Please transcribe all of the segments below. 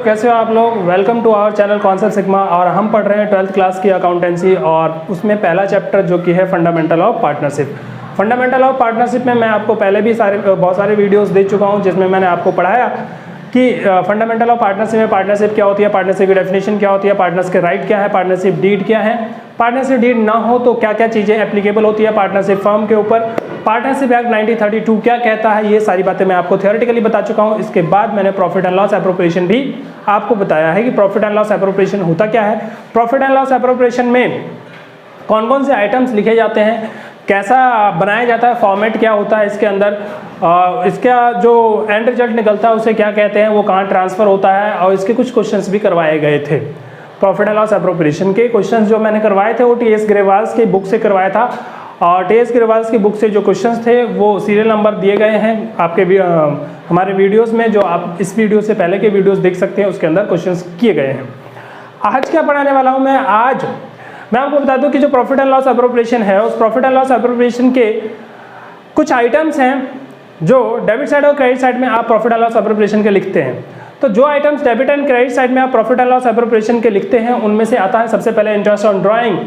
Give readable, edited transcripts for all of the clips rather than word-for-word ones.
कैसे हो आप लोग। Welcome to our channel concept sigma. और हम पढ़ रहे हैं 12th क्लास की अकाउंटेंसी और उसमें पहला चैप्टर जो कि है fundamental of partnership. Fundamental of partnership में मैं आपको पहले भी बहुत सारे वीडियोस दे चुका हूं जिसमें मैंने आपको पढ़ाया कि फंडामेंटल ऑफ पार्टनरशिप में पार्टनरशिप क्या होती है, पार्टनरशिप की डेफिनेशन क्या होती है, पार्टनर्स के राइट क्या है, पार्टनरशिप डीड क्या है, पार्टनरशिप डीड ना हो तो क्या क्या चीज़ें एप्लीकेबल होती है पार्टनरशिप फर्म के ऊपर, पार्टनरशिप एक्ट 1932 क्या कहता है, ये सारी बातें मैं आपको थियोरेटिकली बता चुका हूँ। इसके बाद मैंने प्रॉफिट एंड लॉस एप्रोप्रिएशन भी आपको बताया है कि प्रॉफिट एंड लॉस एप्रोप्रिएशन होता क्या है, प्रॉफिट एंड लॉस एप्रोप्रिएशन में कौन कौन से आइटम्स लिखे जाते हैं, कैसा बनाया जाता है, फॉर्मेट क्या होता है इसके अंदर, इसका जो एंड रिजल्ट निकलता है उसे क्या कहते हैं, वो कहाँ ट्रांसफ़र होता है, और इसके कुछ क्वेश्चंस भी करवाए गए थे। प्रॉफिट एंड लॉस एप्रोप्रिएशन के क्वेश्चंस जो मैंने करवाए थे वो टी.एस. ग्रेवाल्स की बुक से करवाया था। और टी.एस. ग्रेवाल्स की बुक से जो क्वेश्चंस थे वो सीरियल नंबर दिए गए हैं आपके हमारे वीडियोस में, जो आप इस वीडियो से पहले के वीडियोस देख सकते हैं, उसके अंदर क्वेश्चंस किए गए हैं। आज क्या पढ़ाने वाला हूँ मैं, आज मैं आपको बता दूं कि जो प्रॉफिट एंड लॉस एप्रोप्रिएशन है उस प्रॉफिट एंड लॉस एप्रोप्रिएशन के कुछ आइटम्स हैं जो डेबिट साइड और क्रेडिट साइड में आप प्रॉफिट एंड लॉस एप्रोप्रिएशन के लिखते हैं। तो जो items debit and credit side में आप प्रॉफिट एंड लॉस एप्रोप्रिएशन के लिखते हैं उनमें से आता है सबसे पहले इंटरेस्ट ऑन ड्राइंग,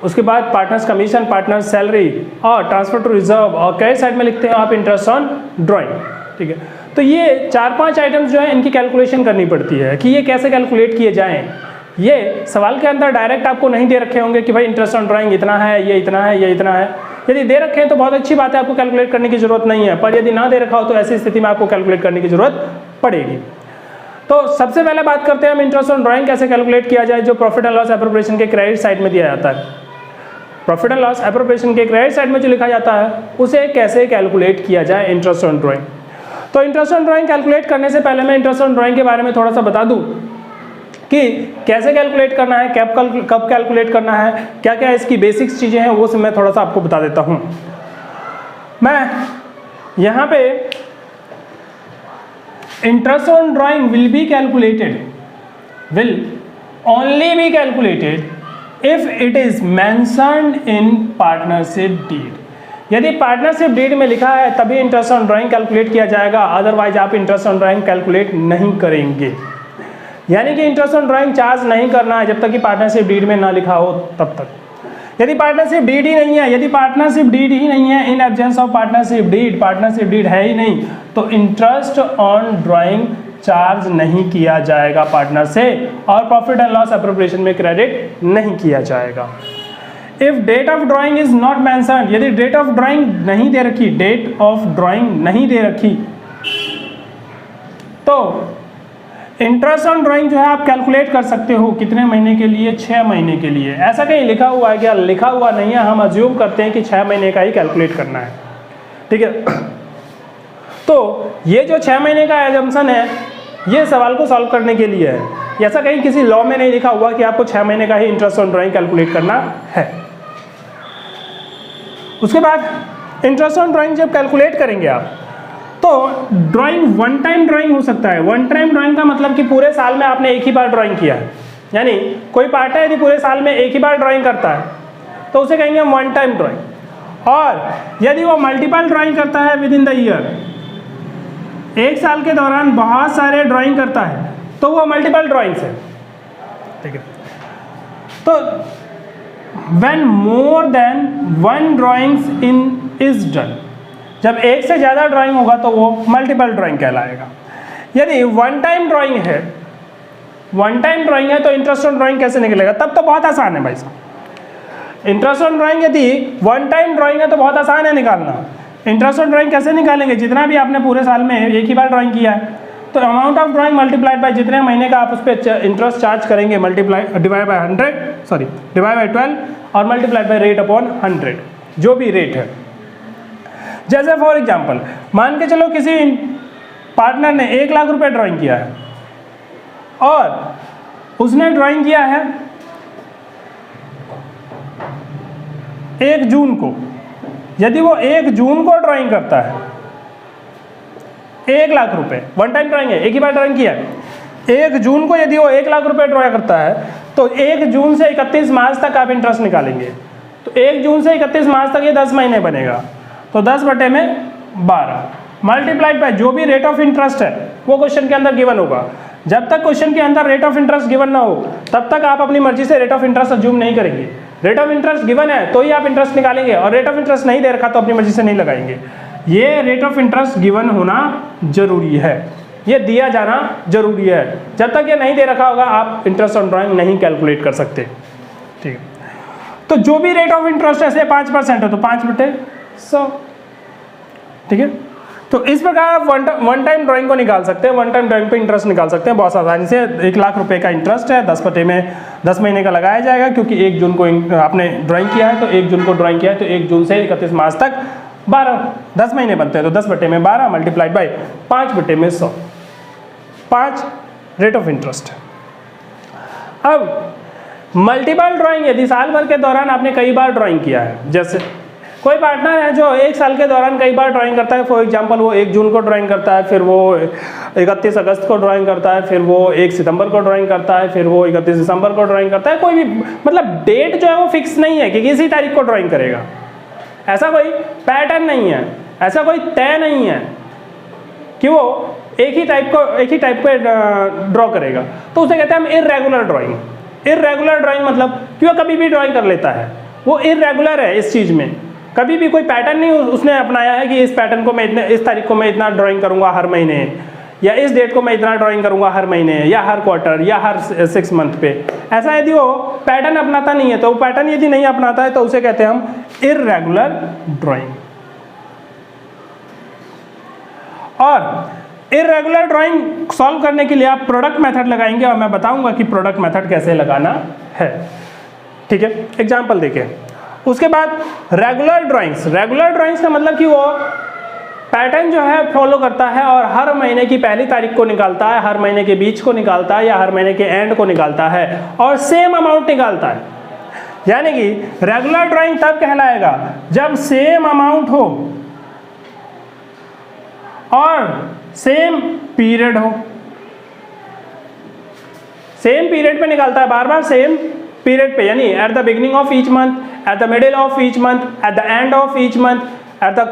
उसके बाद पार्टनर्स कमीशन, पार्टनर्स सैलरी और ट्रांसफर टू रिजर्व, और क्रेडिट साइड में लिखते हैं आप इंटरेस्ट ऑन ड्राइंग। ठीक है, तो ये 4-5 आइटम्स जो है इनकी कैलकुलेशन करनी पड़ती है कि ये कैसे कैलकुलेट किए जाएँ। ये सवाल के अंदर डायरेक्ट आपको नहीं दे रखे होंगे कि भाई इंटरेस्ट ऑन ड्राइंग इतना है, ये इतना है, ये इतना है। यदि दे रखे हैं तो बहुत अच्छी बात है, आपको कैलकुलेट करने की जरूरत नहीं है, पर यदि ना दे रखा हो तो ऐसी स्थिति में आपको कैलकुलेट करने की जरूरत पड़ेगी। तो सबसे पहले बात करते हैं हम इंटरेस्ट ऑन ड्राइंग कैसे कैलकुलेट किया जाए, जो प्रॉफिट एंड लॉस एप्रोप्रिएशन के क्रेडिट साइड में दिया जाता है। प्रॉफिट एंड लॉस एप्रोप्रिएशन के क्रेडिट साइड में जो लिखा जाता है उसे कैसे कैलकुलेट किया जाए इंटरेस्ट ऑन ड्राइंग। तो इंटरेस्ट ऑन ड्राइंग कैलकुलेट करने से पहले मैं इंटरेस्ट ऑन ड्राइंग के बारे में थोड़ा सा बता दूं कि कैसे कैलकुलेट करना है, कब कैलकुलेट करना है, क्या क्या इसकी बेसिक्स चीज़ें हैं, वो सब मैं थोड़ा सा आपको बता देता हूँ। मैं यहाँ पे interest on drawing will only be calculated if it is mentioned in partnership deed. यदि पार्टनरशिप डीड में लिखा है तभी इंटरेस्ट ऑन ड्राइंग कैलकुलेट किया जाएगा, अदरवाइज आप इंटरेस्ट ऑन ड्राइंग कैलकुलेट नहीं करेंगे। यानी कि इंटरेस्ट ऑन ड्राइंग चार्ज नहीं करना है जब तक कि पार्टनरशिप डीड में ना लिखा हो तब तक। यदि पार्टनरशिप डीड ही नहीं है, in absence of partnership deed है ही नहीं, तो इंटरेस्ट ऑन ड्राइंग चार्ज नहीं किया जाएगा पार्टनर से, और प्रॉफिट एंड लॉस एप्रोप्रिएशन में क्रेडिट नहीं किया जाएगा। If date of drawing is not mentioned, यदि डेट ऑफ ड्राइंग नहीं दे रखी, तो इंटरेस्ट ऑन ड्राइंग जो है आप कैलकुलेट कर सकते हो कितने महीने के लिए, 6 महीने के लिए। ऐसा कहीं लिखा हुआ है क्या? लिखा हुआ नहीं है, हम अज्यूम करते हैं कि 6 महीने का ही कैलकुलेट करना है। ठीक है, तो ये जो 6 महीने का एजम्पशन है ये सवाल को सॉल्व करने के लिए है। ऐसा कहीं किसी लॉ में नहीं लिखा हुआ कि आपको 6 महीने का ही इंटरेस्ट ऑन ड्राइंग कैलकुलेट करना है। उसके बाद इंटरेस्ट ऑन ड्राइंग जब कैलकुलेट करेंगे आप, तो ड्राइंग वन टाइम ड्राइंग हो सकता है। वन टाइम ड्राइंग का मतलब कि पूरे साल में आपने एक ही बार ड्राइंग किया है, यानी कोई पार्ट है यदि पूरे साल में एक ही बार ड्राइंग करता है तो उसे कहेंगे हम वन टाइम ड्राइंग। और यदि वो मल्टीपल ड्राइंग करता है विद इन द ईयर, एक साल के दौरान बहुत सारे ड्राइंग करता है, तो वो मल्टीपल ड्राइंग्स है। ठीक है, तो when more than one drawings is done, जब एक से ज़्यादा ड्राइंग होगा तो वो मल्टीपल ड्राइंग कहलाएगा। यदि वन टाइम ड्राइंग है तो इंटरेस्ट ऑन ड्राइंग कैसे निकलेगा? तब तो बहुत आसान है भाई साहब। इंटरेस्ट ऑन ड्राइंग यदि वन टाइम ड्राइंग है तो बहुत आसान है निकालना। इंटरेस्ट ऑन ड्राइंग कैसे निकालेंगे? जितना भी आपने पूरे साल में एक ही बार ड्राइंग किया है तो amount of drawing multiplied by जितने महीने का आप उस पर इंटरेस्ट चार्ज करेंगे, डिवाइड बाय 12 और मल्टीप्लाइड बाय रेट अपॉन 100, जो भी रेट है। जैसे फॉर एग्जाम्पल मान के चलो किसी पार्टनर ने 1 लाख रुपए ड्राइंग किया है और उसने ड्राइंग किया है 1 जून को। यदि वो 1 जून को ड्राइंग करता है 1 लाख रुपए, वन टाइम ड्राइंग है, एक ही बार ड्राइंग किया है, 1 जून को यदि वो 1 लाख रुपए ड्रा करता है तो 1 जून से 31 मार्च तक आप इंटरेस्ट निकालेंगे। तो 1 जून से 31 मार्च तक ये 10 महीने बनेगा, तो 10/12 मल्टीप्लाइड बाय जो भी रेट ऑफ इंटरेस्ट है वो क्वेश्चन के अंदर गिवन होगा। जब तक क्वेश्चन के अंदर रेट ऑफ इंटरेस्ट गिवन ना हो तब तक आप अपनी मर्जी से रेट ऑफ इंटरेस्ट अज्यूम नहीं करेंगे। रेट ऑफ इंटरेस्ट गिवन है तो ही आप इंटरेस्ट निकालेंगे, और रेट ऑफ इंटरेस्ट नहीं दे रखा तो अपनी मर्जी से नहीं लगाएंगे। ये रेट ऑफ इंटरेस्ट गिवन होना जरूरी है, ये दिया जाना जरूरी है। जब तक ये नहीं दे रखा होगा आप इंटरेस्ट ऑन ड्राइंग नहीं कैलकुलेट कर सकते। ठीक है, तो जो भी रेट ऑफ इंटरेस्ट ऐसे 5% है तो 5/100। ठीक है, तो इस प्रकार आप वन टाइम ड्राइंग को निकाल सकते हैं, वन टाइम ड्राइंग पे इंटरेस्ट निकाल सकते हैं बहुत आसानी से। 1 लाख रुपए का इंटरेस्ट है, 10 महीने का लगाया जाएगा, क्योंकि 1 जून को आपने ड्राइंग किया है तो 1 जून को ड्राइंग किया है तो 1 जून से 31 मार्च तक 10 महीने बनते हैं, तो 10/12 multiplied by 5/100, 5 rate of interest. अब मल्टीपल ड्राइंग, यदि साल भर के दौरान आपने कई बार ड्राइंग किया है, जैसे कोई पार्टनर है जो 1 साल के दौरान कई बार ड्राइंग करता है, फॉर एग्जांपल वो 1 जून को ड्राइंग करता है, फिर वो 31 अगस्त को ड्राइंग करता है, फिर वो 1 सितंबर को ड्राइंग करता है, फिर वो 31 दिसंबर को ड्राइंग करता है। कोई भी मतलब डेट जो है वो फिक्स नहीं है कि किसी तारीख को ड्राइंग करेगा, ऐसा कोई पैटर्न नहीं है, ऐसा कोई तय नहीं है कि वो एक ही टाइप पे ड्रॉ करेगा, तो उसे कहते हैं हम इर्रेगुलर ड्राइंग। इर्रेगुलर ड्राइंग मतलब कि वो कभी भी ड्राइंग कर लेता है, वो इर्रेगुलर है इस चीज़ में, कभी भी कोई पैटर्न नहीं उसने अपनाया है कि इस पैटर्न को मैं इस तारीख को मैं इतना ड्राइंग करूंगा हर महीने, या इस डेट को मैं इतना ड्राइंग करूंगा हर महीने या हर क्वार्टर या हर 6 मंथ पे। ऐसा यदि वो पैटर्न अपनाता नहीं है, तो वो पैटर्न यदि नहीं अपनाता है तो उसे कहते हैं हम इर्रेगुलर ड्राइंग। और इर्रेगुलर ड्राइंग सॉल्व करने के लिए आप प्रोडक्ट मेथड लगाएंगे, और मैं बताऊंगा कि प्रोडक्ट मेथड कैसे लगाना है। ठीक है, एग्जाम्पल देखें। उसके बाद रेगुलर ड्राइंग्स का मतलब कि वो पैटर्न जो है फॉलो करता है और हर महीने की पहली तारीख को निकालता है, हर महीने के बीच को निकालता है या हर महीने के एंड को निकालता है और सेम अमाउंट निकालता है। यानी कि रेगुलर ड्राइंग तब कहलाएगा जब सेम अमाउंट हो और सेम पीरियड हो। सेम पीरियड पे निकालता है, बार बार सेम पीरियड पे, यानी at the beginning of each month, at the middle of each month, at the end of each month, at the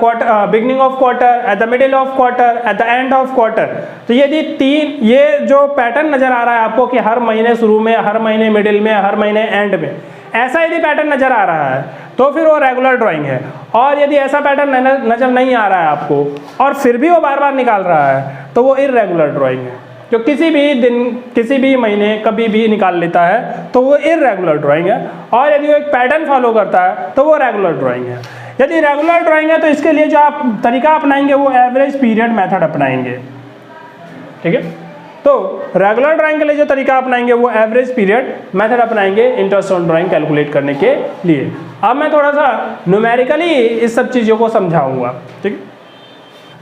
beginning of quarter, at the middle of quarter, at the end of quarter। तो ये जो pattern नजर आ रहा है आपको कि हर महीने शुरू में, हर महीने मिडिल में, हर महीने एंड में, ऐसा यदि पैटर्न नजर आ रहा है तो फिर वो रेगुलर ड्राइंग है। और यदि ऐसा पैटर्न नजर नहीं आ रहा है आपको और फिर भी वो बार बार निकाल रहा है तो वो इर्रेगुलर ड्राइंग है, जो किसी भी दिन, किसी भी महीने, कभी भी निकाल लेता है तो वो इर्रेगुलर ड्राइंग है। और यदि वो एक पैटर्न फॉलो करता है तो वो रेगुलर ड्राइंग है। यदि रेगुलर ड्राइंग है तो इसके लिए जो आप तरीका अपनाएंगे वो एवरेज पीरियड मेथड अपनाएंगे। ठीक है, तो रेगुलर ड्राइंग के लिए जो तरीका अपनाएंगे वो एवरेज पीरियड मेथड अपनाएंगे इंटरेस्ट ऑन ड्राइंग कैलकुलेट करने के लिए। अब मैं थोड़ा सा न्यूमेरिकली इस सब चीज़ों को समझाऊंगा। ठीक है,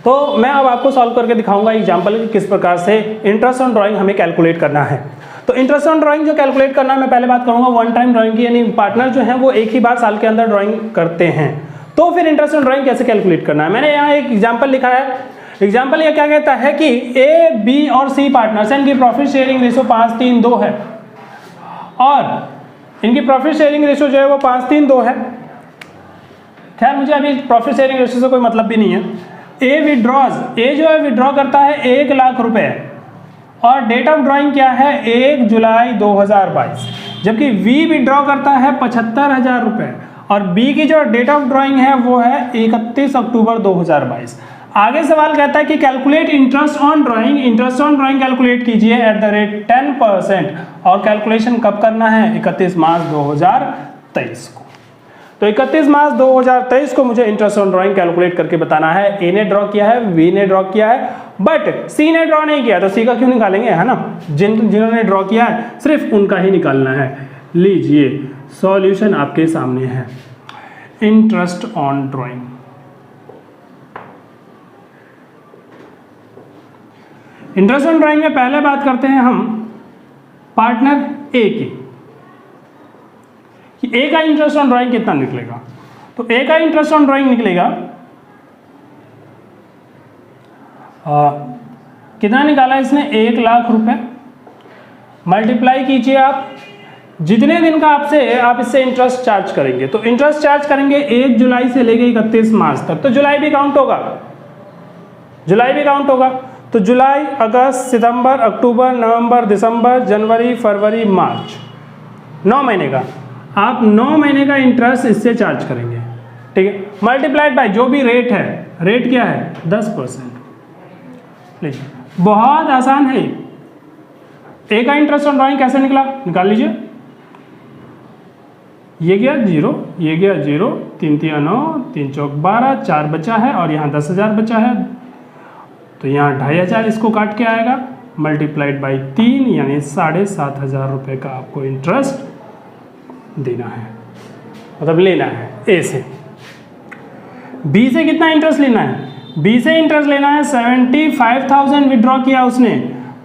तो मैं अब आपको सॉल्व करके दिखाऊंगा एग्जाम्पल कि किस प्रकार से इंटरेस्ट ऑन ड्राइंग हमें कैलकुलेट करना है। तो इंटरेस्ट ऑन ड्राइंग जो कैलकुलेट करना है, मैं पहले बात करूंगा वन टाइम ड्राइंग की, यानी पार्टनर जो है वो एक ही बार साल के अंदर ड्राइंग करते हैं, तो फिर इंटरेस्ट ऑन ड्राइंग कैसे कैलकुलेट करना है। मैंने यहाँ एक एग्जाम्पल लिखा है। एग्जाम्पल ये क्या कहता है कि ए, बी और सी पार्टनर्स हैं, इनकी प्रॉफिट शेयरिंग रेशो 5-3-2 है, और इनकी प्रॉफिट शेयरिंग रेशो जो है वो 5-3-2 है। खैर मुझे अभी प्रॉफिट शेयरिंग रेशो से कोई मतलब भी नहीं है। ए विड्रॉज, ए जो है विड्रॉ करता है 1 लाख रुपए, और डेट ऑफ ड्राइंग क्या है 1 जुलाई 2022, जबकि वी विड्रॉ करता है 75,000 रुपए, और बी की जो डेट ऑफ ड्राइंग है वो है 31 अक्टूबर 2022। आगे सवाल कहता है कि calculate interest on drawing, interest on drawing calculate कीजिए एट द रेट 10%, और कैलकुलेशन कब करना है 31 मार्च 2023 को। तो 31 मार्च 2023 को मुझे इंटरेस्ट ऑन ड्राइंग कैलकुलेट करके बताना है। ए ने ड्रॉ किया है, बी ने ड्रॉ किया है, बट सी ने ड्रॉ नहीं किया, तो सी का क्यों निकालेंगे, है ना। जिन्होंने ड्रॉ किया है सिर्फ उनका ही निकालना है। लीजिए सॉल्यूशन आपके सामने है। Interest on drawing, interest on drawing में पहले बात करते हैं हम पार्टनर ए की, कि ए का इंटरेस्ट ऑन ड्राइंग कितना निकलेगा। तो ए का इंटरेस्ट ऑन ड्राइंग निकलेगा, कितना निकाला इसने 1 लाख रुपए, मल्टीप्लाई कीजिए आप जितने दिन का आप इससे इंटरेस्ट चार्ज करेंगे। तो इंटरेस्ट चार्ज करेंगे 1 जुलाई से लेके 31 मार्च तक, तो जुलाई भी काउंट होगा, जुलाई भी काउंट होगा। तो जुलाई, अगस्त, सितंबर, अक्टूबर, नवंबर, दिसंबर, जनवरी, फरवरी, मार्च, 9 महीने का। आप 9 महीने का इंटरेस्ट इससे चार्ज करेंगे, ठीक है, मल्टीप्लाइड बाय जो भी रेट है, रेट क्या है 10%। लीजिए, बहुत आसान है। ए का इंटरेस्ट ऑन ड्राइंग कैसे निकला, निकाल लीजिए। ये गया 0, ये गया 0, 3 3 9, 3 चौक 12, 4 बचा है और यहाँ 10,000 बचा है, तो यहाँ 2,500 इसको काट के आएगा, मल्टीप्लाइड बाई 3 यानी 7,500 रुपये का आपको इंटरेस्ट देना है, मतलब लेना है ए से। बी से कितना इंटरेस्ट लेना है, बी से इंटरेस्ट लेना है 75,000 विड्रॉ किया उसने।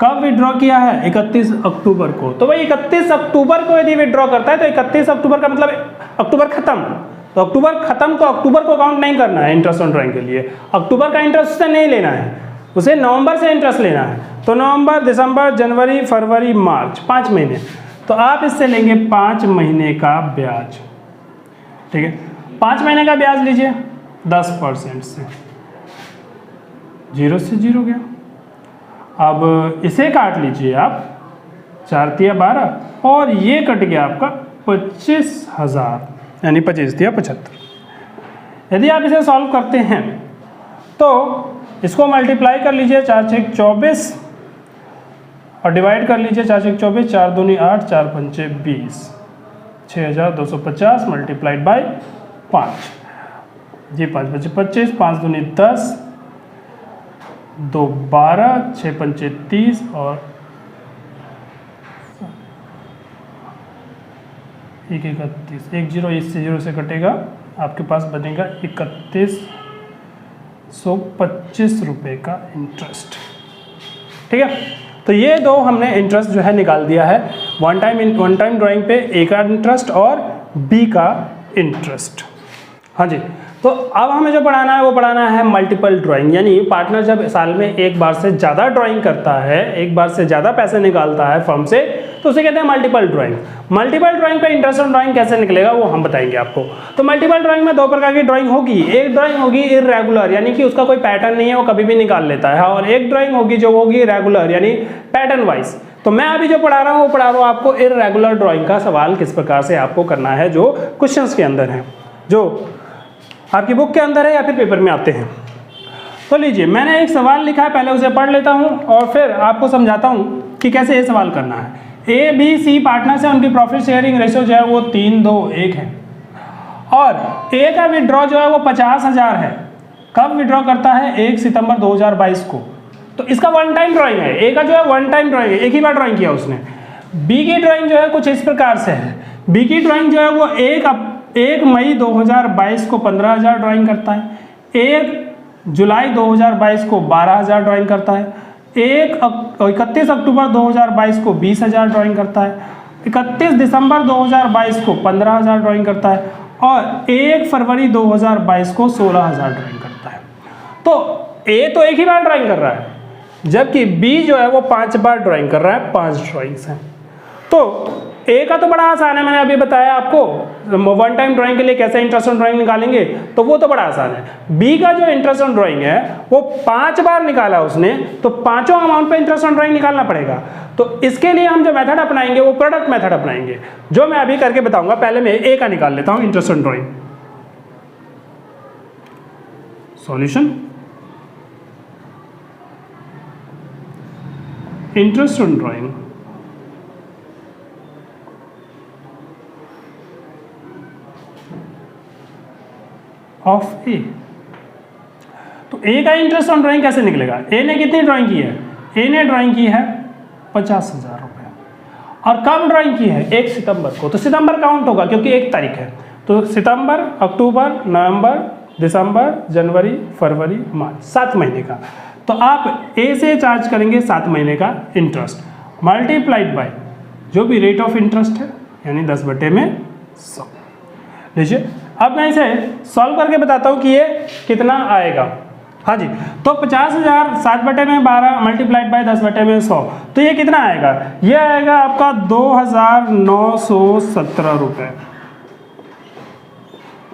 कब विड्रॉ किया है, 31 अक्टूबर को। तो भाई 31 अक्टूबर को यदि विड्रॉ करता है तो 31 अक्टूबर का मतलब अक्टूबर खत्म, तो अक्टूबर खत्म, तो अक्टूबर को काउंट नहीं करना है इंटरेस्ट ऑन ड्राइंग के लिए। अक्टूबर का इंटरेस्ट उससे नहीं लेना है, उसे नवंबर से इंटरेस्ट लेना है। तो नवंबर, दिसंबर, जनवरी, फरवरी, मार्च, 5 महीने। तो आप इससे लेंगे 5 महीने का ब्याज, ठीक है। 5 महीने का ब्याज लीजिए 10% से, 0 से 0 गया। अब इसे काट लीजिए आप, 4 तिया 12 और ये कट गया आपका 25,000 यानी 25 तिया 75। यदि आप इसे सॉल्व करते हैं तो इसको मल्टीप्लाई कर लीजिए, 4 6 24 और डिवाइड कर लीजिए, 4 6 24, 4 दूनी 8, 4 पंचे 20, 6,250 मल्टीप्लाइड बाई 5, जी 5 बचे 25, 5 दूनी 10, 2 12, 6 पंचे 30 और 1 31, 1 0 इससे 0 से कटेगा, आपके पास बनेगा 3125 रुपये का इंटरेस्ट, ठीक है। तो ये दो हमने इंटरेस्ट जो है निकाल दिया है, वन टाइम ड्राइंग पे ए का इंटरेस्ट और बी का इंटरेस्ट। हाँ जी, तो अब हमें जो पढ़ाना है वो पढ़ाना है मल्टीपल ड्राइंग, यानी पार्टनर जब साल में एक बार से ज़्यादा ड्राइंग करता है, एक बार से ज़्यादा पैसे निकालता है फर्म से, तो उसे कहते हैं मल्टीपल ड्राइंग। मल्टीपल ड्राइंग पे इंटरेस्ट ऑन ड्राइंग कैसे निकलेगा वो हम बताएंगे आपको। तो मल्टीपल ड्राइंग में 2 प्रकार की ड्राइंग होगी। एक ड्राइंग होगी इर्रेगुलर, यानी कि उसका कोई पैटर्न नहीं है, वो कभी भी निकाल लेता है, और एक ड्राइंग होगी जो होगी रेगुलर, यानी पैटर्न वाइज। तो मैं अभी जो पढ़ा रहा हूँ वो पढ़ा रहा हूँ आपको इर्रेगुलर ड्राइंग का सवाल किस प्रकार से आपको करना है, जो क्वेश्चंस के अंदर है, जो आपकी बुक के अंदर है या फिर पेपर में आते हैं। तो लीजिए, मैंने एक सवाल लिखा है, पहले उसे पढ़ लेता हूँ और फिर आपको समझाता हूँ कि कैसे ये सवाल करना है। ए बी सी पार्टनर्स है, उनकी प्रॉफिट शेयरिंग रेशियो जो है वो 3-2-1 है, और ए का विड्रॉ जो है वो 50,000 है। कब विड्रॉ करता है, 1 सितंबर 2022 को। तो इसका वन टाइम ड्राइंग है, ए का जो है वन टाइम ड्राइंग है, एक ही बार ड्राइंग किया उसने। बी की ड्राइंग जो है कुछ इस प्रकार से है, बी की ड्राइंग जो है वो 1 मई 2022 को 15,000 ड्राइंग करता है, 1 जुलाई 2022 को 12,000 ड्राइंग करता है, 31 अक्टूबर 2022 को 20,000 ड्राइंग करता है, 31 दिसंबर 2022 को 15,000 ड्राइंग करता है, और 1 फरवरी 2022 को 16,000 ड्राइंग करता है। तो ए तो एक ही बार ड्राइंग कर रहा है, जबकि बी जो है वो 5 बार ड्राइंग कर रहा है, 5 ड्राइंग्स हैं। तो ए का तो बड़ा आसान है, मैंने अभी बताया आपको वन टाइम ड्राइंग के लिए कैसे इंटरेस्ट ऑन ड्राइंग निकालेंगे, तो वो तो बड़ा आसान है। बी का जो इंटरेस्ट ऑन ड्राइंग है वो 5 बार निकाला उसने, तो 5 अमाउंट पे इंटरेस्ट ऑन ड्राइंग निकालना पड़ेगा। तो इसके लिए हम जो मेथड अपनाएंगे वो प्रोडक्ट मेथड अपनाएंगे, जो मैं अभी करके बताऊंगा। पहले मैं ए का निकाल लेता हूं interest on drawing. Solution, interest on drawing of A. तो ए का इंटरेस्ट ऑन ड्राइंग कैसे निकलेगा, ए ने कितनी ड्राइंग की है, ए ने ड्राइंग की है 50,000 रुपये, और कब ड्राइंग की है, 1 सितंबर को। तो सितंबर काउंट होगा क्योंकि 1 तारीख है, तो सितंबर, अक्टूबर, नवंबर, दिसंबर, जनवरी, फरवरी, मार्च, 7 महीने का। तो आप ए से चार्ज करेंगे 7 महीने का इंटरेस्ट, मल्टीप्लाइड बाय जो भी रेट ऑफ इंटरेस्ट है, यानी 10/100। लीजिए, अब मैं इसे सॉल्व करके बताता हूँ कि ये कितना आएगा। हाँ जी, तो 50,000 7/12 मल्टीप्लाइड बाय 10/100, तो ये कितना आएगा, ये आएगा आपका 2,917 रुपये।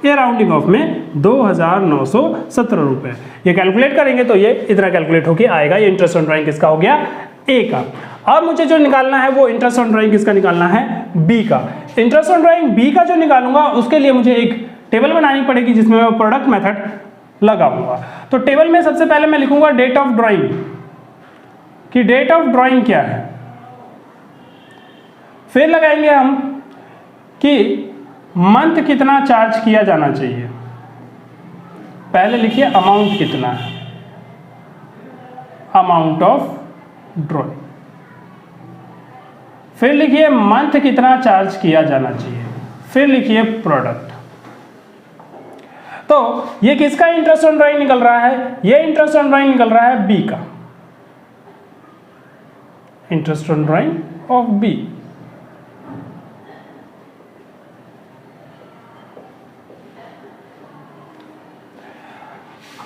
ये राउंडिंग ऑफ में 2,917 रुपये। ये कैलकुलेट करेंगे तो ये इतना कैलकुलेट होके आएगा। ये इंटरेस्ट ऑन ड्राइंग किसका हो गया? ए का। अब मुझे जो निकालना है वो इंटरेस्ट ऑन ड्राइंग किसका निकालना है? बी का। इंटरेस्ट ऑन ड्राइंग बी का जो निकालूंगा उसके लिए मुझे एक टेबल बनानी पड़ेगी जिसमें मैं प्रोडक्ट मेथड लगाऊंगा। तो टेबल में सबसे पहले मैं लिखूंगा डेट ऑफ ड्राइंग, कि डेट ऑफ ड्राइंग क्या है। फिर लगाएंगे हम कि मंथ कितना चार्ज किया जाना चाहिए। पहले लिखिए अमाउंट कितना है, अमाउंट ऑफ ड्राइंग। फिर लिखिए मंथ कितना चार्ज किया जाना चाहिए। फिर लिखिए प्रोडक्ट। तो ये किसका इंटरेस्ट ऑन ड्राइंग निकल रहा है? ये इंटरेस्ट ऑन ड्राइंग निकल रहा है बी का, interest on drawing of B.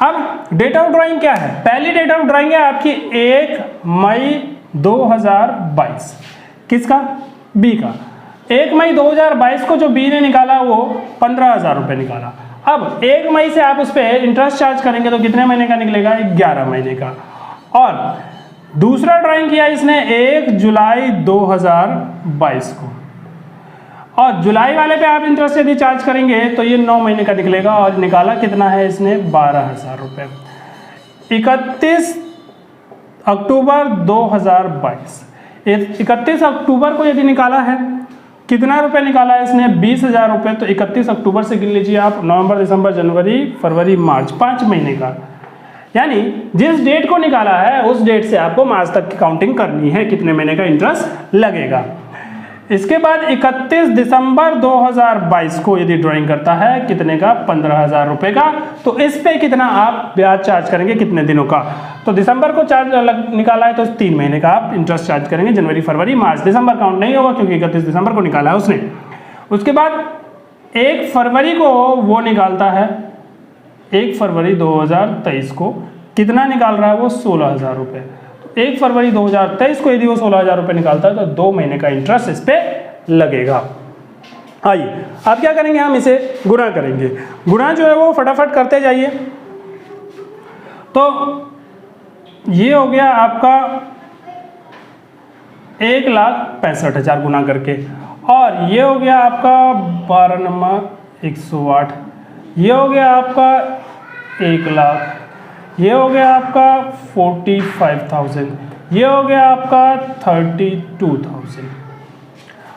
अब डेट ऑफ ड्राइंग क्या है? पहली डेट ऑफ ड्राइंग है आपकी 1 मई 2022। किसका? बी का। 1 मई 2022 को जो बी ने निकाला वो 15,000 रुपये निकाला। अब 1 मई से आप उस पर इंटरेस्ट चार्ज करेंगे तो कितने महीने का निकलेगा? 11 महीने का। और दूसरा ड्राइंग किया इसने 1 जुलाई 2022 को, और जुलाई वाले पे आप इंटरेस्ट यदि चार्ज करेंगे तो ये 9 महीने का निकलेगा। और निकाला कितना है इसने? 12,000 रुपये। 31 अक्टूबर 2022, 31 अक्टूबर को यदि निकाला है, कितना रुपए निकाला है इसने? 20,000 रुपये। तो 31 अक्टूबर से गिन लीजिए आप, नवंबर, दिसंबर, जनवरी, फरवरी, मार्च, 5 महीने का। यानी जिस डेट को निकाला है उस डेट से आपको मार्च तक की काउंटिंग करनी है, कितने महीने का इंटरेस्ट लगेगा। इसके बाद 31 दिसंबर 2022 को यदि ड्राइंग करता है, कितने का? 15,000 रुपये का। तो इस पे कितना आप ब्याज चार्ज करेंगे, कितने दिनों का? तो दिसंबर को चार्ज अलग निकाला है तो 3 महीने का आप इंटरेस्ट चार्ज करेंगे, जनवरी, फरवरी, मार्च। दिसंबर काउंट नहीं होगा क्योंकि 31 दिसंबर को निकाला है उसने। उसके बाद 1 फरवरी को वो निकालता है, 1 फरवरी 2023 को कितना निकाल रहा है वो? 16,000 रुपये। 1 फरवरी 2023 को यदि वो 16,000 रुपये निकालता है तो 2 महीने का इंटरेस्ट इस पे लगेगा। आइए अब क्या करेंगे, हम इसे गुणा करेंगे। गुणा जो है वो फटाफट करते जाइए। तो ये हो गया आपका 1,65,000 गुना करके, और ये हो गया आपका 12 नंबर 108, ये हो गया आपका 1 लाख, ये हो गया आपका 45,000, ये हो गया आपका 32,000।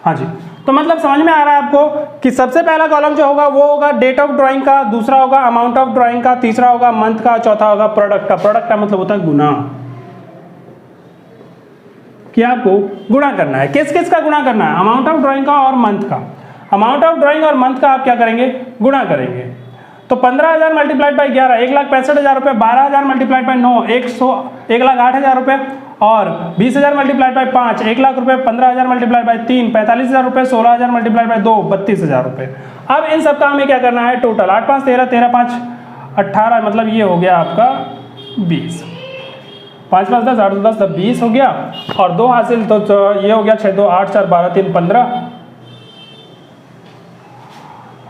हाँ जी, तो मतलब समझ में आ रहा है आपको कि सबसे पहला कॉलम जो होगा वो होगा डेट ऑफ ड्राइंग का, दूसरा होगा अमाउंट ऑफ ड्राइंग का, तीसरा होगा मंथ का, चौथा होगा प्रोडक्ट का। प्रोडक्ट का मतलब होता है गुना, कि आपको गुणा करना है। किस किस का गुणा करना है? अमाउंट ऑफ ड्राइंग का और मंथ का। अमाउंट ऑफ ड्राइंग और मंथ का आप क्या करेंगे? गुणा करेंगे। तो 15,000 मल्टीप्लाइड बाई 11, 1,65,000 रुपये, 12,000 मल्टीप्लाइड बाई 9, 1,08,000 रुपये, और 20,000 मल्टीप्लाइड बाई 5, 1 लाख रुपये, 15,000 मल्टीप्लाइड बाई 3, 45,000 रुपये, 16,000 मल्टीप्लाइड बाई 2, 32,000 रुपये। अब इन सब का हमें क्या करना है? टोटल 8 5 13, 13 5 18, मतलब ये हो गया आपका 20, 5 5 10, 8 10, 20 हो गया, और 2 हासिल तो ये हो गया 6 2 8 4 12 3 15,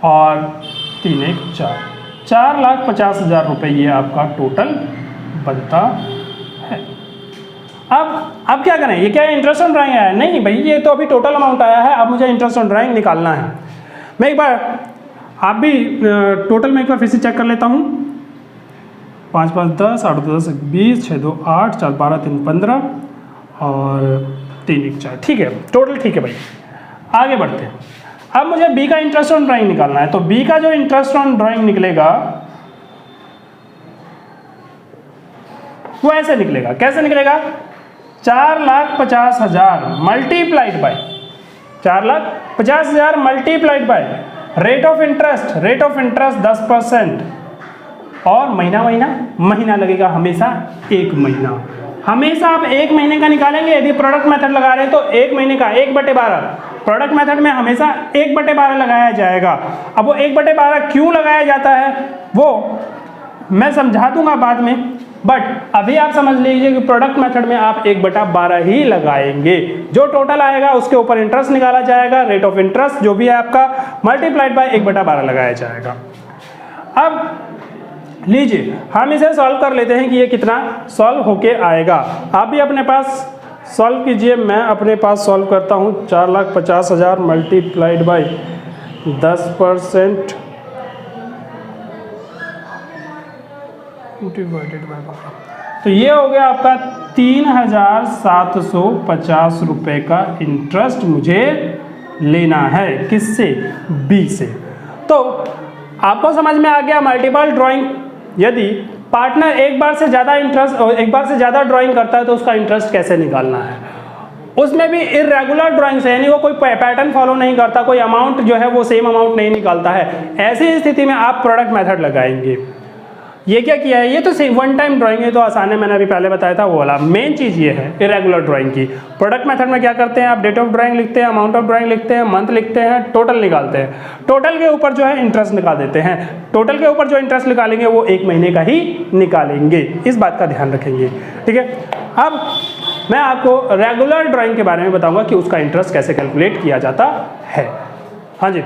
और 3 1 4,50,000 रुपये ये आपका टोटल बनता है। अब क्या करें? ये क्या इंटरेस्ट ऑन ड्राइंग है? नहीं भाई, ये तो अभी टोटल अमाउंट आया है, अब मुझे इंटरेस्ट ऑन ड्राइंग निकालना है। मैं एक बार, आप भी टोटल में एक बार फिर से चेक कर लेता हूँ। 5 5 10, 8 10 20, 6 2 8, 4 12 3 15, और 3 1 4। ठीक है, टोटल ठीक है भाई। आगे बढ़ते हैं। अब मुझे बी का इंटरेस्ट ऑन ड्राइंग निकालना है। तो बी का जो इंटरेस्ट ऑन ड्राइंग निकलेगा वो ऐसे निकलेगा। कैसे निकलेगा? 4,50,000 multiplied by 4,50,000 multiplied by rate of interest. Rate of interest 10%, और महीना लगेगा हमेशा 1 महीना। हमेशा आप 1 महीने का निकालेंगे। यदि प्रोडक्ट मेथड लगा रहे हैं तो 1 महीने का 1/12। प्रोडक्ट मेथड में हमेशा 1/12 लगाया जाएगा। अब वो 1/12 क्यों लगाया जाता है वो मैं समझा दूंगा बाद में, बट अभी आप समझ लीजिए कि प्रोडक्ट मेथड में आप 1/12 ही लगाएंगे। जो टोटल आएगा उसके ऊपर इंटरेस्ट निकाला जाएगा, रेट ऑफ इंटरेस्ट जो भी है आपका, मल्टीप्लाइड बाय 1/12 लगाया जाएगा। अब लीजिए हम इसे सॉल्व कर लेते हैं कि ये कितना सॉल्व होके आएगा। आप भी अपने पास सॉल्व कीजिए, मैं अपने पास सॉल्व करता हूँ। 4,50,000 मल्टीप्लाइड बाई 10% डिवाइडेड बाई 12, तो ये हो गया आपका 3,750 रुपये का इंटरेस्ट मुझे लेना है। किससे? बी से। तो आपको समझ में आ गया मल्टीपल ड्राइंग, यदि पार्टनर एक बार से ज़्यादा ड्राइंग करता है तो उसका इंटरेस्ट कैसे निकालना है। उसमें भी इर्रेगुलर ड्राइंग से, यानी वो कोई पैटर्न फॉलो नहीं करता, कोई अमाउंट जो है वो सेम अमाउंट नहीं निकालता है। ऐसी स्थिति में आप प्रोडक्ट मेथड लगाएंगे। ये क्या किया है, ये तो सिर्फ वन टाइम ड्राइंग है, तो आसान है, मैंने अभी पहले बताया था वो वाला। मेन चीज़ ये है इरेगुलर ड्राइंग की। प्रोडक्ट मेथड में क्या करते हैं, आप डेट ऑफ ड्राइंग लिखते हैं, अमाउंट ऑफ ड्राइंग लिखते हैं, मंथ लिखते हैं, टोटल निकालते हैं, टोटल के ऊपर जो है इंटरेस्ट निकाल देते हैं। टोटल के ऊपर जो इंटरेस्ट निकालेंगे वो 1 महीने का ही निकालेंगे, इस बात का ध्यान रखेंगे। ठीक है, अब मैं आपको रेगुलर ड्राइंग के बारे में बताऊंगा कि उसका इंटरेस्ट कैसे कैलकुलेट किया जाता है। हाँ जी,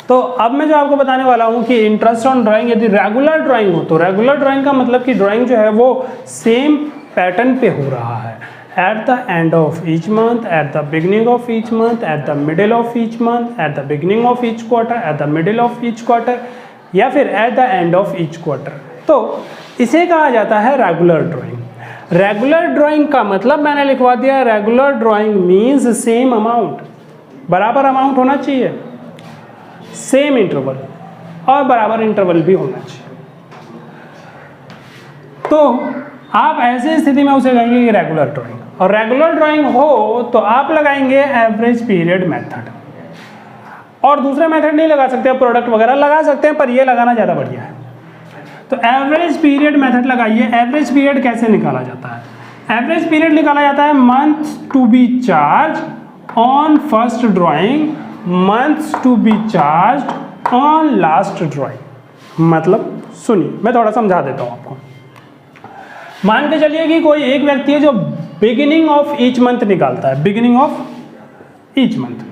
तो अब मैं जो आपको बताने वाला हूँ कि इंटरेस्ट ऑन ड्राइंग यदि रेगुलर ड्राइंग हो, तो रेगुलर ड्राइंग का मतलब कि ड्राइंग जो है वो सेम पैटर्न पे हो रहा है। Eight the end of each month, at the beginning of each month, at the middle of each month, at the beginning of each quarter, at the middle of each quarter, या फिर eight the end of each quarter, तो इसे कहा जाता है regular drawing. Regular drawing का मतलब मैंने लिखवा दिया, regular drawing means same amount, बराबर अमाउंट होना चाहिए, सेम इंटरवल और बराबर इंटरवल भी होना चाहिए। तो आप ऐसी स्थिति में उसे कहेंगे कि रेगुलर ड्राइंग, और रेगुलर ड्राइंग हो तो आप लगाएंगे एवरेज पीरियड मेथड, और दूसरे मेथड नहीं लगा सकते, प्रोडक्ट वगैरह लगा सकते हैं, पर ये लगाना ज़्यादा बढ़िया है। तो एवरेज पीरियड मेथड लगाइए। एवरेज पीरियड कैसे निकाला जाता है? एवरेज पीरियड निकाला जाता है month to be charge on first drawing, months to be charge on last drawing. मतलब सुनिए, मैं थोड़ा समझा देता हूं आपको। मान के चलिए कि कोई एक व्यक्ति है जो बिगिनिंग ऑफ ईच मंथ निकालता है, बिगिनिंग ऑफ ईच मंथ,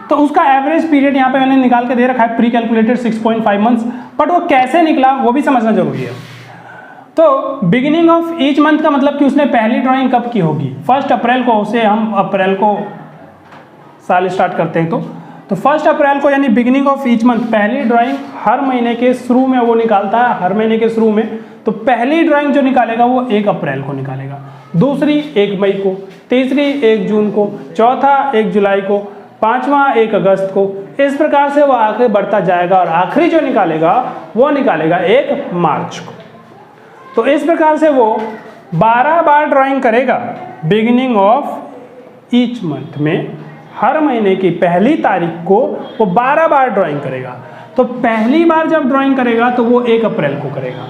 तो उसका एवरेज पीरियड यहाँ पे मैंने निकाल के दे रखा है, प्री कैलकुलेटेड 6.5 मंथ्स, बट वो कैसे निकला वो भी समझना जरूरी है। तो बिगिनिंग ऑफ ईच मंथ का मतलब कि उसने पहली ड्राइंग कब की होगी, 1 अप्रैल को, उसे हम अप्रैल को साल स्टार्ट करते हैं, तो 1 अप्रैल को, यानी बिगिनिंग ऑफ ईच मंथ, पहली ड्राइंग हर महीने के शुरू में वो निकालता है, हर महीने के शुरू में। तो पहली ड्राइंग जो निकालेगा वो 1 अप्रैल को निकालेगा, दूसरी 1 मई को, तीसरी 1 जून को, चौथा 1 जुलाई को, पांचवा 1 अगस्त को। इस प्रकार से वो आगे बढ़ता जाएगा और आखिरी जो निकालेगा वो निकालेगा 1 मार्च को। तो इस प्रकार से वो 12 बार ड्राइंग करेगा बिगिनिंग ऑफ ईच मंथ में। हर महीने की पहली तारीख को वो 12 बार ड्राइंग करेगा। तो पहली बार जब ड्राइंग करेगा तो वो 1 अप्रैल को करेगा।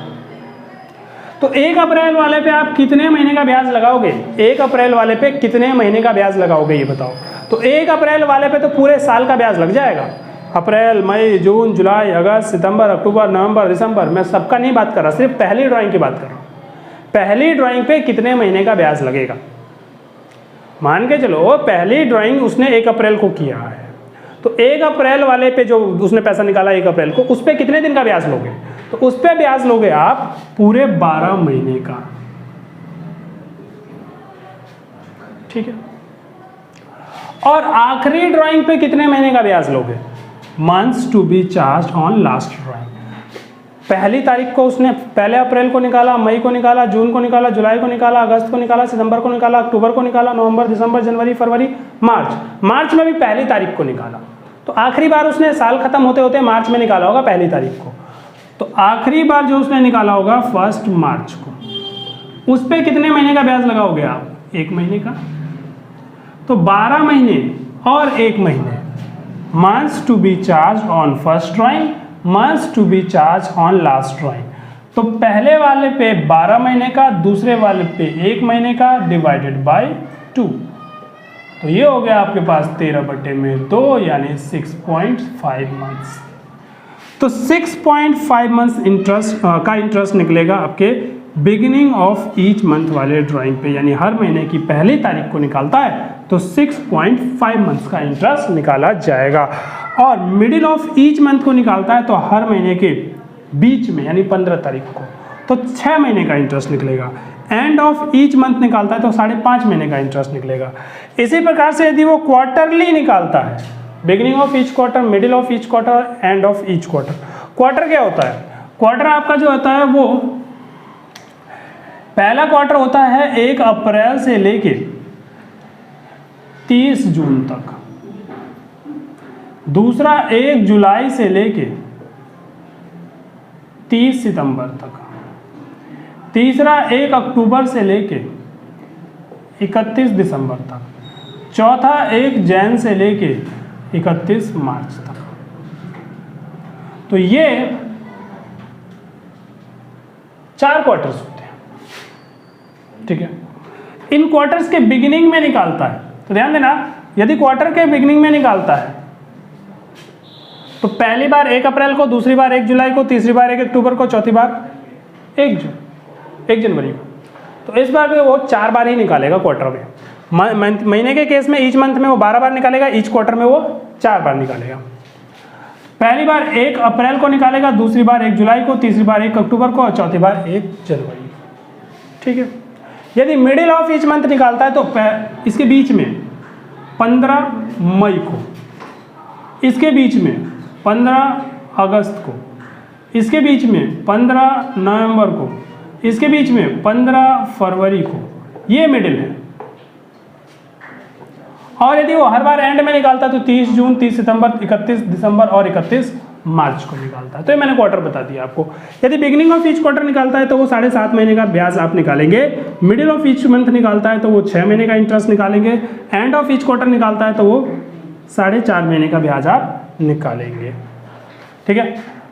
तो 1 अप्रैल वाले पे आप कितने महीने का ब्याज लगाओगे? 1 अप्रैल वाले पे कितने महीने का ब्याज लगाओगे ये बताओ। तो 1 अप्रैल वाले पे तो पूरे साल का ब्याज लग जाएगा। अप्रैल, मई, जून, जुलाई, अगस्त, सितंबर, अक्टूबर, नवंबर, दिसंबर, मैं सबका नहीं बात कर रहा, सिर्फ पहली ड्राइंग की बात कर रहा हूँ। पहली ड्राइंग पे कितने महीने का ब्याज लगेगा? मान के चलो पहली ड्राइंग उसने 1 अप्रैल को किया है, तो 1 अप्रैल वाले पे जो उसने पैसा निकाला 1 अप्रैल को, उस पे कितने दिन का ब्याज लोगे? तो उस पे ब्याज लोगे आप पूरे 12 महीने का। ठीक है। और आखिरी ड्राइंग पे कितने महीने का ब्याज लोगे? Months to be charge on last drawing. पहली तारीख को उसने 1 अप्रैल को निकाला, मई को निकाला, जून को निकाला, जुलाई को निकाला, अगस्त को निकाला, सितंबर को निकाला, अक्टूबर को निकाला, नवंबर, दिसंबर, जनवरी, फरवरी, मार्च में भी पहली तारीख को निकाला। तो आखिरी बार उसने साल खत्म होते होते मार्च में निकाला होगा पहली तारीख को। तो आखिरी बार जो उसने निकाला होगा 1 मार्च को, उस पर कितने महीने का ब्याज लगाओगे आप? 1 महीने का। तो 12 महीने और 1 महीने, months to be charge on first drawing, months to be charge on last drawing. तो पहले वाले पे 12 महीने का, दूसरे वाले पे 1 महीने का, डिवाइडेड बाय 2। तो ये हो गया आपके पास 13/2 यानी 6.5 मंथ्स। तो 6.5 मंथ्स इंटरेस्ट निकलेगा आपके बिगिनिंग ऑफ ईच मंथ वाले ड्राइंग पे, यानी हर महीने की पहली तारीख को निकालता है तो 6.5 मंथ्स का इंटरेस्ट निकाला जाएगा। और मिडिल ऑफ ईच मंथ को निकालता है तो हर महीने के बीच में यानी 15 तारीख को, तो 6 महीने का इंटरेस्ट निकलेगा। एंड ऑफ ईच मंथ निकालता है तो 5.5 महीने का इंटरेस्ट निकलेगा। इसी प्रकार से यदि वो क्वार्टरली निकालता है, beginning of each quarter, middle of each quarter, and of each quarter. Quarter क्या होता है? क्वार्टर आपका जो होता है वो पहला क्वार्टर होता है 1 अप्रैल से लेके 30 जून तक, दूसरा 1 जुलाई से लेके 30 सितंबर तक, तीसरा 1 अक्टूबर से लेके 31 दिसंबर तक, चौथा 1 जनवरी से लेके 31 मार्च तक। तो ये 4 क्वार्टर्स होते हैं, ठीक है। इन क्वार्टर्स के बिगिनिंग में निकालता है, तो ध्यान देना, यदि क्वार्टर के बिगिनिंग में निकालता है तो पहली बार 1 अप्रैल को, दूसरी बार 1 जुलाई को, तीसरी बार 1 अक्टूबर को, चौथी बार 1 जनवरी को। तो इस बार भी वो 4 बार ही निकालेगा क्वार्टर में। महीने के केस में ईच मंथ में वो 12 बार निकालेगा, ईच क्वार्टर में वो 4 बार निकालेगा। पहली बार 1 अप्रैल को निकालेगा, दूसरी बार 1 जुलाई को, तीसरी बार 1 अक्टूबर को और चौथी बार 1 जनवरी को, ठीक है। यदि मिडिल ऑफ ईच मंथ निकालता है तो इसके बीच में 15 मई को, इसके बीच में 15 अगस्त को, इसके बीच में 15 नवंबर को, इसके बीच में 15 फरवरी को, ये मिडिल है। और यदि वो हर बार एंड में निकालता है तो 30 जून, 30 सितंबर, 31 दिसंबर और 31 मार्च को निकालता है। तो ये मैंने क्वार्टर बता दिया आपको। यदि बिगिनिंग ऑफ ईच क्वार्टर निकालता है तो वो 7.5 महीने का ब्याज आप निकालेंगे। मिडिल ऑफ ईच मंथ निकालता है तो वो 6 महीने का इंटरेस्ट निकालेंगे। एंड ऑफ ईच क्वार्टर निकालता है तो वो 4.5 महीने का ब्याज आप निकालेंगे, ठीक है।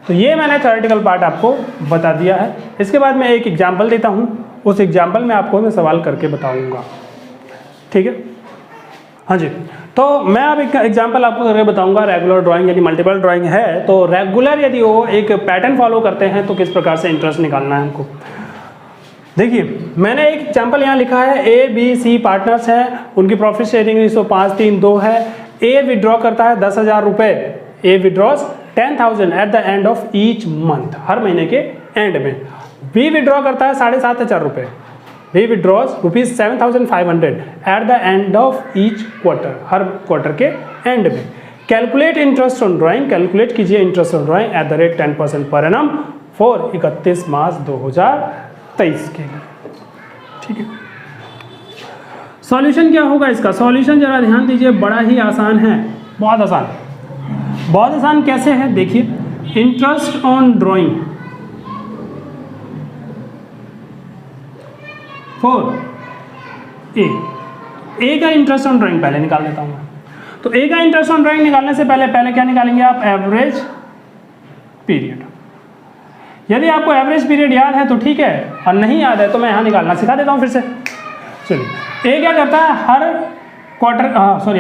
तो ये मैंने थ्योरेटिकल पार्ट आपको बता दिया है। इसके बाद मैं एक एग्जाम्पल देता हूँ, उस एग्जाम्पल में आपको मैं सवाल करके बताऊँगा, ठीक है। हाँ जी, तो मैं अब एक एग्जांपल आपको करके बताऊंगा। रेगुलर ड्राइंग यानी मल्टीपल ड्राइंग है, तो रेगुलर यदि वो एक पैटर्न फॉलो करते हैं तो किस प्रकार से इंटरेस्ट निकालना है हमको। देखिए, मैंने एक एग्जांपल यहाँ लिखा है, ए बी सी पार्टनर्स हैं, उनकी प्रॉफिट शेयरिंग रेशियो 5-3-2 है। ए विड्रॉ करता है 10,000 रुपये, A withdraws 10,000 at the end of each month, हर महीने के एंड में। बी विड्रॉ करता है 7,500 रुपये, B withdraws ₹7,500 at the end of each quarter, हर क्वार्टर के एंड में। Calculate interest on drawing, calculate कीजिए interest on drawing at the rate 10% per annum for 31 मार्च 2023 के लिए, ठीक है। सॉल्यूशन क्या होगा इसका? सॉल्यूशन जरा ध्यान दीजिए, बड़ा ही आसान है, बहुत आसान। बहुत आसान कैसे है देखिए, interest on drawing for a का इंटरेस्ट ऑन ड्राइंग पहले निकाल देता हूँ। तो ए का इंटरेस्ट ऑन ड्राइंग निकालने से पहले क्या निकालेंगे आप? Average period. यदि आपको एवरेज पीरियड याद है तो ठीक है, और नहीं याद है तो मैं यहाँ निकालना सिखा देता हूँ फिर से। चलिए, ए क्या करता है?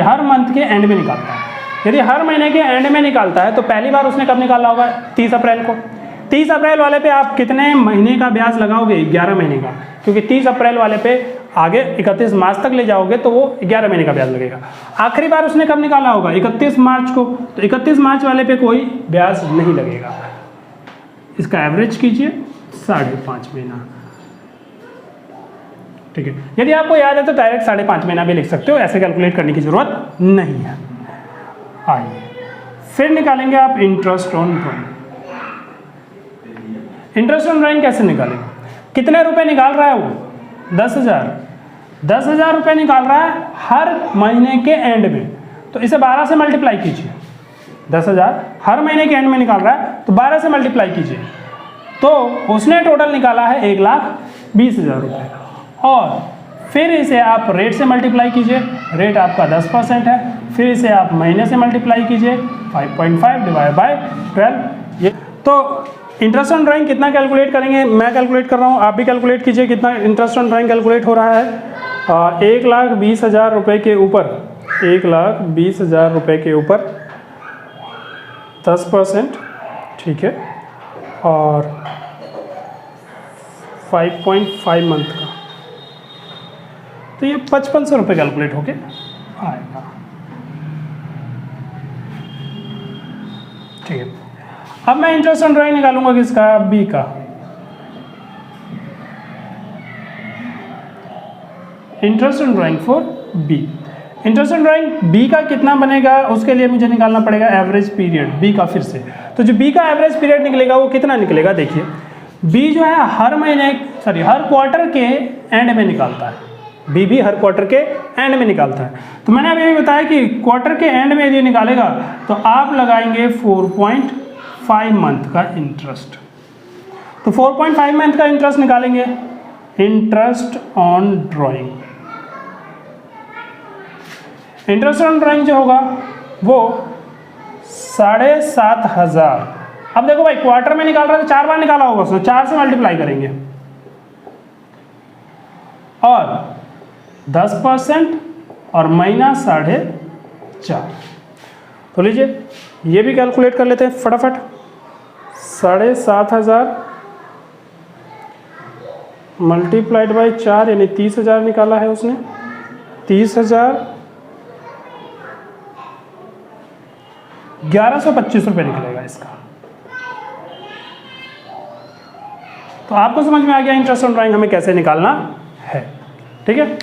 हर मंथ के एंड में निकालता है। यदि हर महीने के एंड में निकालता है तो पहली बार उसने कब निकाला होगा? 30 अप्रैल को। 30 अप्रैल वाले पे आप कितने महीने का ब्याज लगाओगे? 11 महीने का, क्योंकि 30 अप्रैल वाले पे आगे 31 मार्च तक ले जाओगे तो वो 11 महीने का ब्याज लगेगा। आखिरी बार उसने कब निकाला होगा? 31 मार्च को, तो 31 मार्च वाले पे कोई ब्याज नहीं लगेगा। इसका एवरेज कीजिए 5.5 महीना, ठीक है। यदि आपको याद है तो डायरेक्ट 5.5 महीना भी लिख सकते हो, ऐसे कैलकुलेट करने की जरूरत नहीं है। आइए फिर निकालेंगे आप interest on drawing. Interest on drawing कैसे निकालेंगे? कितने रुपए निकाल रहा है वो? 10,000 रुपये निकाल रहा है हर महीने के एंड में, तो इसे 12 से मल्टीप्लाई कीजिए। 10,000 हर महीने के एंड में निकाल रहा है तो 12 से मल्टीप्लाई कीजिए, तो उसने टोटल निकाला है 1,20,000 रुपये। और फिर इसे आप रेट से मल्टीप्लाई कीजिए, रेट आपका 10% है। फिर इसे आप महीने से मल्टीप्लाई कीजिए, 5.5 डिवाइड बाय 12। ये तो इंटरेस्ट ऑन ड्राइंग कितना कैलकुलेट करेंगे? मैं कैलकुलेट कर रहा हूँ, आप भी कैलकुलेट कीजिए कितना इंटरेस्ट ऑन ड्राइंग कैलकुलेट हो रहा है। 1,20,000 रुपये के ऊपर, 1,20,000 रुपये के ऊपर 10%, ठीक है, और 5.5 मंथ का, तो ये 5500 रुपये कैलकुलेट होके आएगा, ठीक है। अब मैं इंटरेस्ट ऑन ड्राइंग निकालूंगा किसका, बी का। Interest on drawing for B. Interest on drawing B का कितना बनेगा, उसके लिए मुझे निकालना पड़ेगा एवरेज पीरियड बी का फिर से। तो जो बी का एवरेज पीरियड निकलेगा वो कितना निकलेगा, देखिए बी जो है हर क्वार्टर के एंड में निकालता है। बी भी हर क्वार्टर के एंड में निकालता है। तो मैंने अभी बताया कि क्वार्टर के एंड में यदि निकालेगा तो आप लगाएंगे 4.5 मंथ का इंटरेस्ट। तो 4.5 मंथ का इंटरेस्ट निकालेंगे, interest on drawing. Interest on drawing जो होगा वो 7,500। अब देखो भाई क्वार्टर में निकाल रहा है तो 4 बार निकाला होगा, उसने 4 से मल्टीप्लाई करेंगे और 10% और महीना 4.5। तो लीजिए ये भी कैलकुलेट कर लेते हैं फटाफट। 7,500 मल्टीप्लाइड बाई 4 यानी 30,000 निकाला है उसने। 30,000 1125 रुपये निकलेगा इसका। तो आपको समझ में आ गया इंटरेस्ट ऑन ड्राइंग हमें कैसे निकालना है, ठीक है।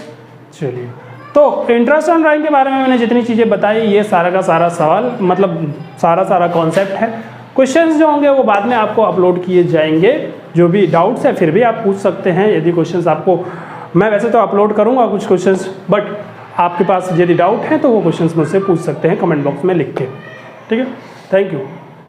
चलिए, तो इंटरेस्ट ऑन ड्राइंग के बारे में मैंने जितनी चीज़ें बताई ये सारा का सारा सवाल मतलब सारा कॉन्सेप्ट है। क्वेश्चंस जो होंगे वो बाद में आपको अपलोड किए जाएंगे। जो भी डाउट्स है फिर भी आप पूछ सकते हैं यदि क्वेश्चंस आपको, मैं वैसे तो अपलोड करूँगा कुछ क्वेश्चंस, बट आपके पास यदि डाउट है तो वो क्वेश्चंस मुझसे पूछ सकते हैं कमेंट बॉक्स में लिख के, ठीक है। Thank you.